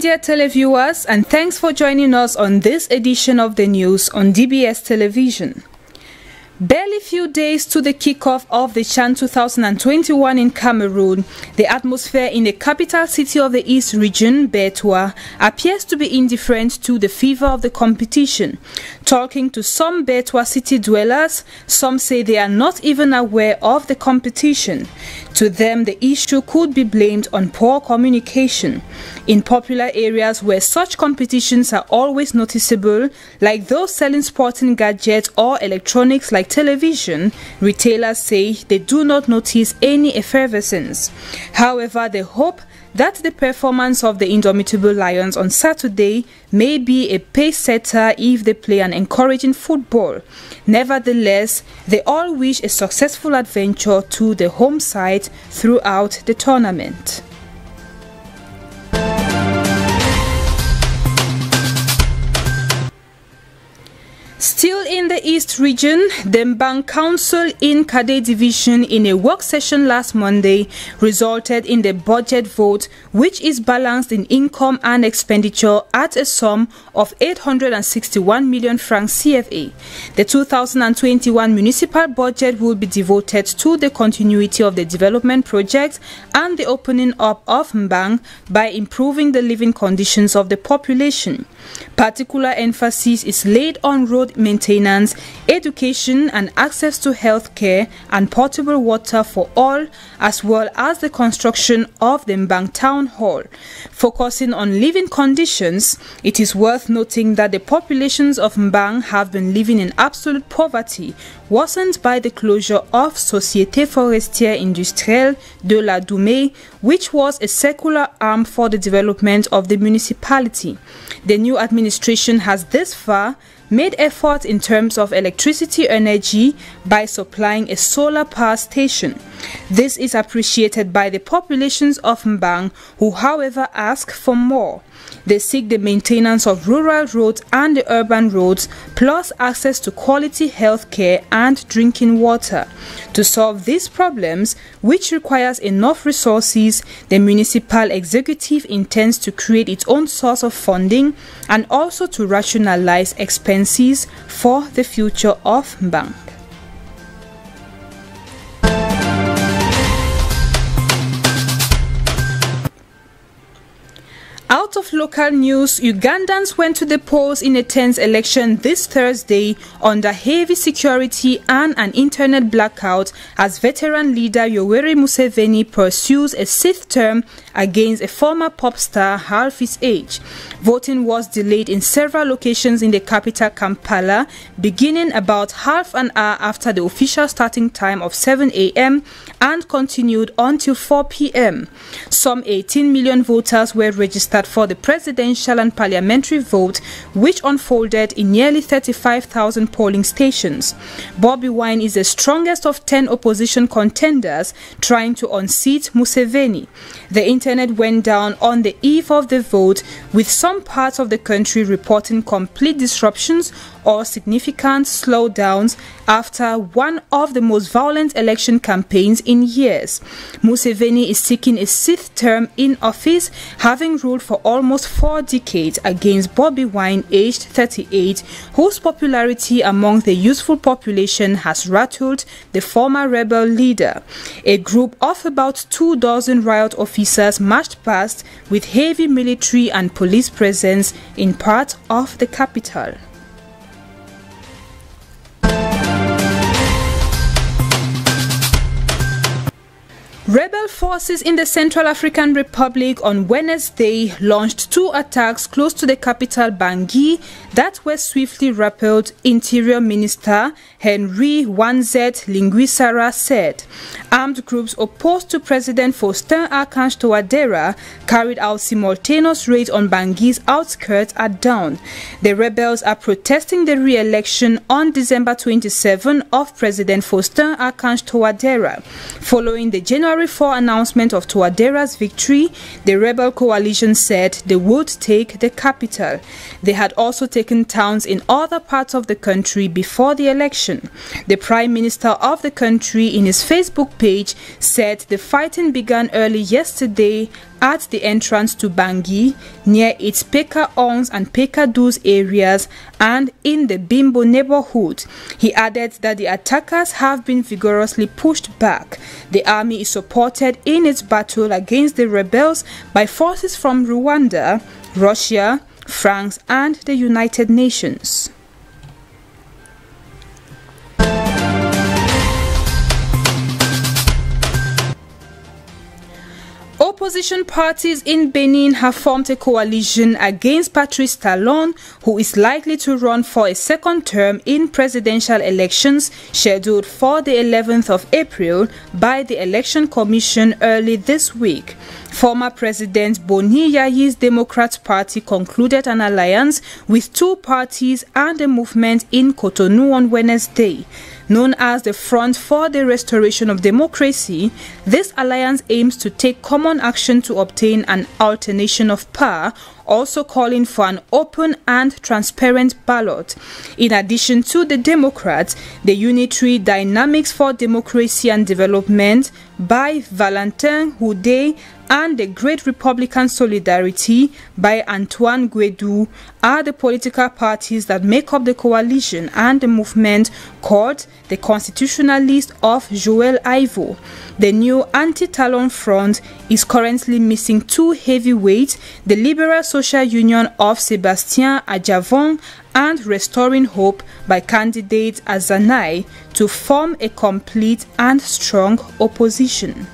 dear televiewers, and thanks for joining us on this edition of the news on DBS Television. Barely few days to the kickoff of the CHAN 2021 in Cameroon, the atmosphere in the capital city of the East region, Bertoua, appears to be indifferent to the fever of the competition. Talking to some Bertoua city dwellers, some say they are not even aware of the competition. To them, the issue could be blamed on poor communication. In popular areas where such competitions are always noticeable, like those selling sporting gadgets or electronics like television, retailers say they do not notice any effervescence. However, they hope that the performance of the Indomitable Lions on Saturday may be a pace setter if they play an encouraging football. Nevertheless, they all wish a successful adventure to the home side throughout the tournament. Still in the East region, the Mbang Council in Kade Division in a work session last Monday resulted in the budget vote, which is balanced in income and expenditure at a sum of 861 million francs CFA. The 2021 municipal budget will be devoted to the continuity of the development project and the opening up of Mbang by improving the living conditions of the population. Particular emphasis is laid on road maintenance, education and access to health care and potable water for all, as well as the construction of the Mbang Town Hall. Focusing on living conditions, it is worth noting that the populations of Mbang have been living in absolute poverty, worsened by the closure of Société Forestière Industrielle de la Doumé, which was a secular arm for the development of the municipality. The new administration has this far made efforts in terms of electricity energy by supplying a solar power station. This is appreciated by the populations of Mbang, who however ask for more. They seek the maintenance of rural roads and the urban roads, plus access to quality health care and drinking water. To solve these problems, which requires enough resources, the municipal executive intends to create its own source of funding and also to rationalize expenses for the future of Mbang. Out of local news, Ugandans went to the polls in a tense election this Thursday under heavy security and an internet blackout as veteran leader Yoweri Museveni pursues a sixth term against a former pop star half his age. Voting was delayed in several locations in the capital Kampala, beginning about half an hour after the official starting time of 7 a.m. and continued until 4 p.m. Some 18 million voters were registered for the presidential and parliamentary vote, which unfolded in nearly 35,000 polling stations. Bobi Wine is the strongest of 10 opposition contenders trying to unseat Museveni. The internet went down on the eve of the vote, with some parts of the country reporting complete disruptions or significant slowdowns after one of the most violent election campaigns in years. Museveni is seeking a sixth term in office, having ruled for almost 4 decades against Bobi Wine, aged 38, whose popularity among the youthful population has rattled the former rebel leader. A group of about 24 riot officers marched past with heavy military and police presence in part of the capital. Rebel forces in the Central African Republic on Wednesday launched 2 attacks close to the capital Bangui that were swiftly repelled, Interior Minister Henry Wanzet Lingwisara said. Armed groups opposed to President Faustin-Archange Touadéra carried out simultaneous raids on Bangui's outskirts at dawn. The rebels are protesting the re-election on December 27 of President Faustin-Archange Touadéra. Following the January 4 announcement of Touadéra's victory, the rebel coalition said they would take the capital. They had also taken towns in other parts of the country before the election. The Prime Minister of the country, in his Facebook page, said the fighting began early yesterday at the entrance to Bangui, near its Peka 11 and Peka 12 areas, and in the Bimbo neighborhood. He added that the attackers have been vigorously pushed back. The army is supported in its battle against the rebels by forces from Rwanda, Russia, France, and the United Nations. Opposition parties in Benin have formed a coalition against Patrice Talon, who is likely to run for a second term in presidential elections scheduled for the 11th of April by the Election Commission early this week. Former President Boni Yayi's Democrat Party concluded an alliance with two parties and a movement in Cotonou on Wednesday. Known as the Front for the Restoration of Democracy, this alliance aims to take common action to obtain an alternation of power, also calling for an open and transparent ballot. In addition to the Democrats, the Unitary Dynamics for Democracy and Development by Valentin Houdet and the Great Republican Solidarity by Antoine Guédou are the political parties that make up the coalition and the movement called the Constitutionalist of Joël Aivo. The new anti-Talon front is currently missing two heavyweights, the Liberal Social Union of Sébastien Adjavon and Restoring Hope by candidate Azanai, to form a complete and strong opposition.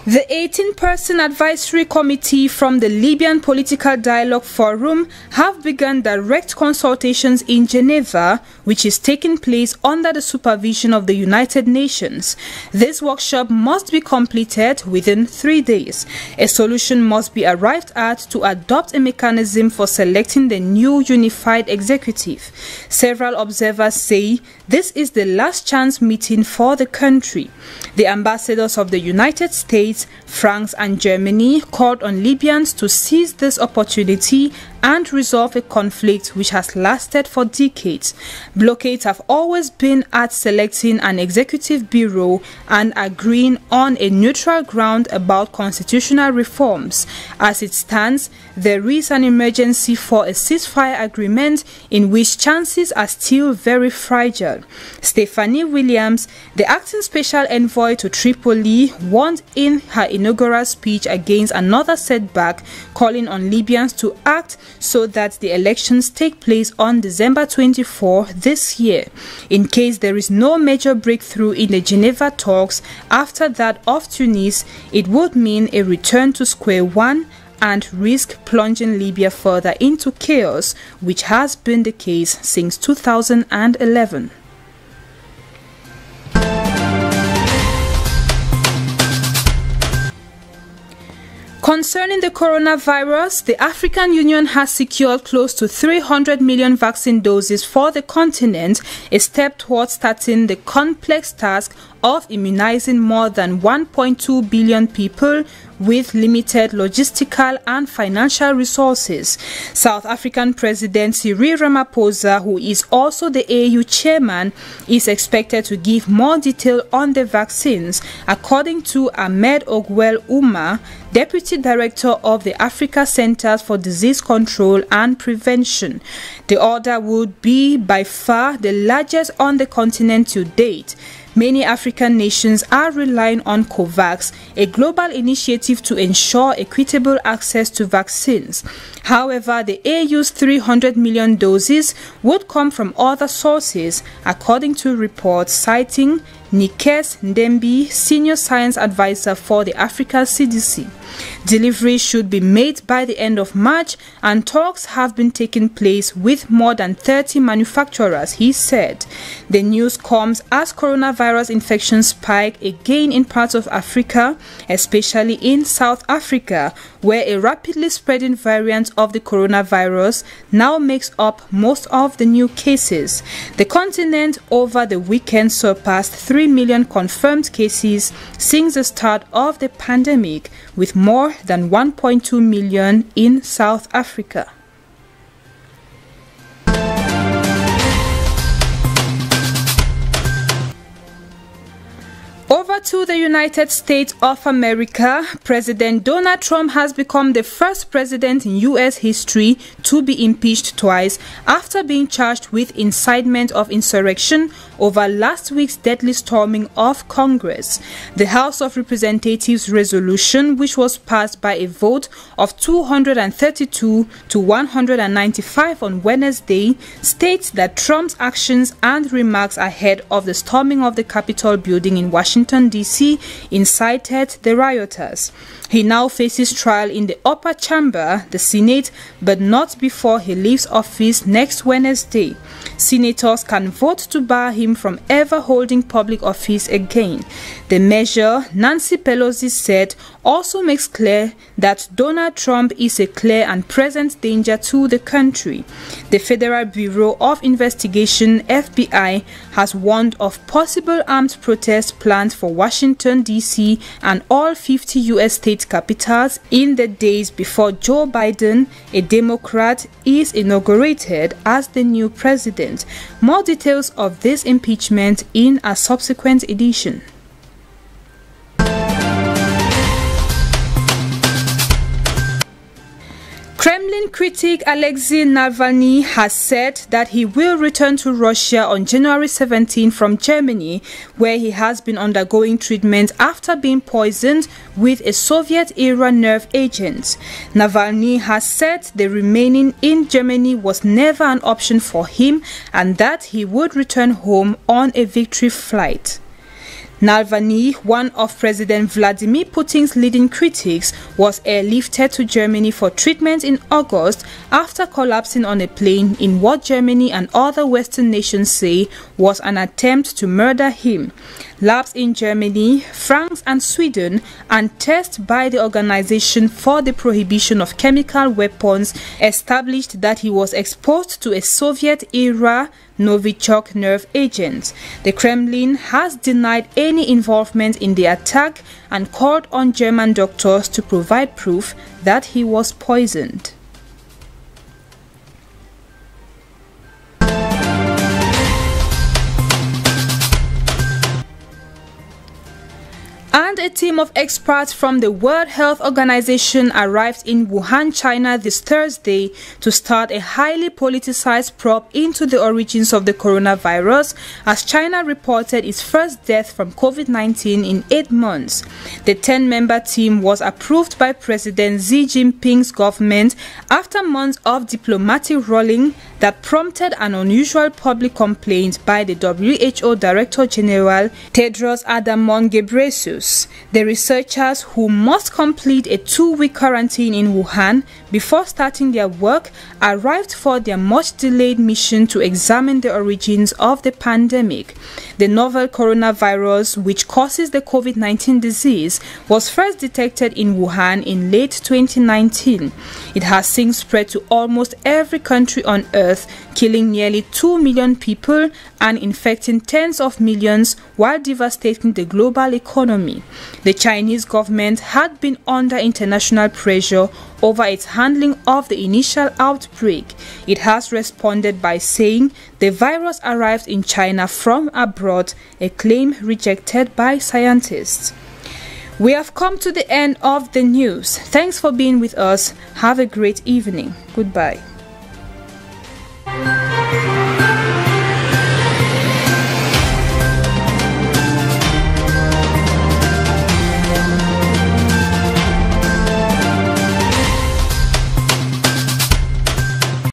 The 18-person advisory committee from the Libyan Political Dialogue Forum have begun direct consultations in Geneva, which is taking place under the supervision of the United Nations. This workshop must be completed within 3 days. A solution must be arrived at to adopt a mechanism for selecting the new unified executive. Several observers say this is the last chance meeting for the country. The ambassadors of the United States, France and Germany called on Libyans to seize this opportunity and resolve a conflict which has lasted for decades. Blockades have always been at selecting an executive bureau and agreeing on a neutral ground about constitutional reforms. As it stands, there is an emergency for a ceasefire agreement in which chances are still very fragile. Stephanie Williams, the acting special envoy to Tripoli, warned in her inaugural speech against another setback, calling on Libyans to act so that the elections take place on December 24 this year. In case there is no major breakthrough in the Geneva talks after that of Tunis, it would mean a return to square one and risk plunging Libya further into chaos, which has been the case since 2011. Concerning the coronavirus, the African Union has secured close to 300 million vaccine doses for the continent, a step towards starting the complex task of immunizing more than 1.2 billion people with limited logistical and financial resources. South African President Cyril Ramaphosa, who is also the AU chairman, is expected to give more detail on the vaccines, according to Ahmed Ogwell Uma, Deputy Director of the Africa Centers for Disease Control and Prevention. The order would be by far the largest on the continent to date. Many African nations are relying on COVAX, a global initiative to ensure equitable access to vaccines. However, the AU's 300 million doses would come from other sources, according to reports citing Nikes Ndembi, Senior Science Advisor for the Africa CDC. Delivery should be made by the end of March, and talks have been taking place with more than 30 manufacturers, he said. The news comes as coronavirus infections spike again in parts of Africa, especially in South Africa, where a rapidly spreading variant of the coronavirus now makes up most of the new cases. The continent over the weekend surpassed 3 million confirmed cases since the start of the pandemic, with more than 1.2 million in South Africa. Over to the United States of America, President Donald Trump has become the first president in U.S. history to be impeached twice after being charged with incitement of insurrection over last week's deadly storming of Congress. The House of Representatives resolution, which was passed by a vote of 232 to 195 on Wednesday, states that Trump's actions and remarks ahead of the storming of the Capitol building in Washington, D.C. incited the rioters. He now faces trial in the upper chamber, the Senate, but not before he leaves office next Wednesday. Senators can vote to bar him from ever holding public office again. The measure, Nancy Pelosi said, also makes clear that Donald Trump is a clear and present danger to the country. The Federal Bureau of Investigation, FBI, has warned of possible armed protests planned for Washington, D.C. and all 50 U.S. state capitals in the days before Joe Biden, a Democrat, is inaugurated as the new president. More details of this impeachment in a subsequent edition. Kremlin critic Alexei Navalny has said that he will return to Russia on January 17 from Germany, where he has been undergoing treatment after being poisoned with a Soviet-era nerve agent. Navalny has said the remaining in Germany was never an option for him and that he would return home on a victory flight. Navalny, one of President Vladimir Putin's leading critics, was airlifted to Germany for treatment in August after collapsing on a plane in what Germany and other Western nations say was an attempt to murder him. Labs in Germany, France and Sweden, and tests by the Organization for the Prohibition of Chemical Weapons established that he was exposed to a Soviet-era Novichok nerve agent. The Kremlin has denied any involvement in the attack and called on German doctors to provide proof that he was poisoned. And a team of experts from the World Health Organization arrived in Wuhan, China this Thursday to start a highly politicized probe into the origins of the coronavirus, as China reported its first death from COVID-19 in 8 months. The 10-member team was approved by President Xi Jinping's government after months of diplomatic rolling that prompted an unusual public complaint by the WHO Director General Tedros Adhanom Ghebreyesus. The researchers, who must complete a 2-week quarantine in Wuhan before starting their work, arrived for their much-delayed mission to examine the origins of the pandemic. The novel coronavirus, which causes the COVID-19 disease, was first detected in Wuhan in late 2019. It has since spread to almost every country on Earth, killing nearly 2 million people and infecting tens of millions while devastating the global economy. The Chinese government had been under international pressure over its handling of the initial outbreak. It has responded by saying the virus arrived in China from abroad, a claim rejected by scientists. We have come to the end of the news. Thanks for being with us. Have a great evening. Goodbye.